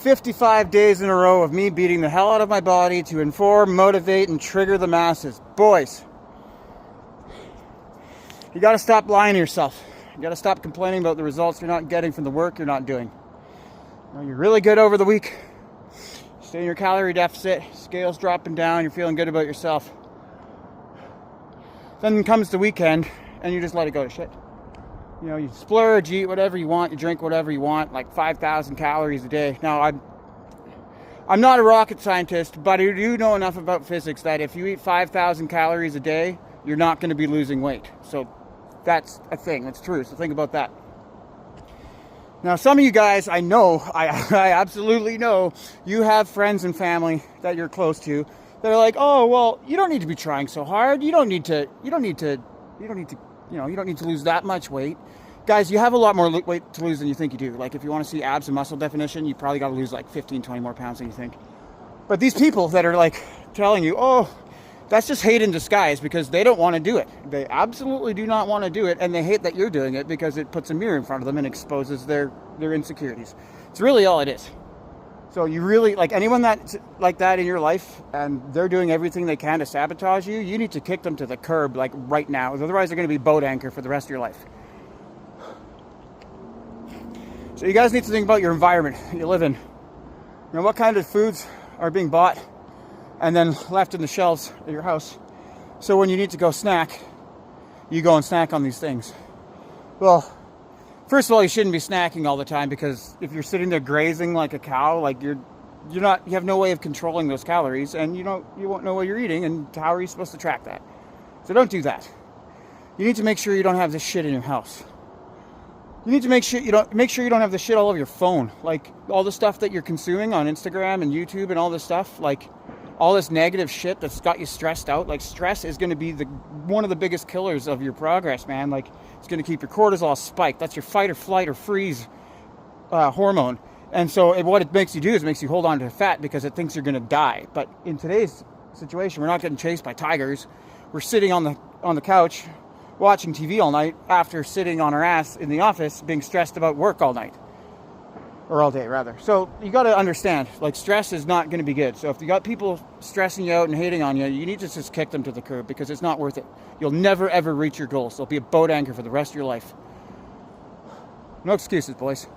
55 days in a row of me beating the hell out of my body to inform, motivate, and trigger the masses. Boys, you got to stop lying to yourself. You got to stop complaining about the results you're not getting from the work you're not doing. You know, you're really good over the week. Stay in your calorie deficit. Scale's dropping down. You're feeling good about yourself. Then comes the weekend, and you just let it go to shit. You know, you splurge, you eat whatever you want, you drink whatever you want, like 5,000 calories a day. Now, I'm not a rocket scientist, but I do know enough about physics that if you eat 5,000 calories a day, you're not going to be losing weight. So that's a thing. That's true. So think about that. Now, some of you guys, I know, I absolutely know, you have friends and family that you're close to. They're like, oh, well, you don't need to be trying so hard. You don't need to lose that much weight. Guys, you have a lot more weight to lose than you think you do. Like, if you want to see abs and muscle definition, you probably got to lose like 15, 20 more pounds than you think. But these people that are like telling you, oh, that's just hate in disguise, because they don't want to do it. They absolutely do not want to do it, and they hate that you're doing it because it puts a mirror in front of them and exposes their insecurities. It's really all it is. So you really, like, anyone that's like that in your life and they're doing everything they can to sabotage you, you need to kick them to the curb, like, right now. Otherwise, they're going to be boat anchor for the rest of your life. So you guys need to think about your environment you live in. You know, what kind of foods are being bought and then left in the shelves at your house. So when you need to go snack, you go and snack on these things. Well, first of all, you shouldn't be snacking all the time, because if you're sitting there grazing like a cow, like you have no way of controlling those calories, and you won't know what you're eating, and how are you supposed to track that? So don't do that. You need to make sure you don't have this shit in your house. You need to make sure you don't have this shit all over your phone. Like, all the stuff that you're consuming on Instagram and YouTube and all this stuff, like all this negative shit that's got you stressed out. Like, stress is going to be one of the biggest killers of your progress, man. Like, it's going to keep your cortisol spiked. That's your fight or flight or freeze hormone. And so what it makes you do is it makes you hold on to fat because it thinks you're going to die. But in today's situation, we're not getting chased by tigers. We're sitting on the couch watching TV all night after sitting on our ass in the office being stressed about work all night. Or all day, rather. So you got to understand, like, stress is not going to be good. So if you got people stressing you out and hating on you, you need to just kick them to the curb, because it's not worth it. You'll never, ever reach your goals. They'll be a boat anchor for the rest of your life. No excuses, boys.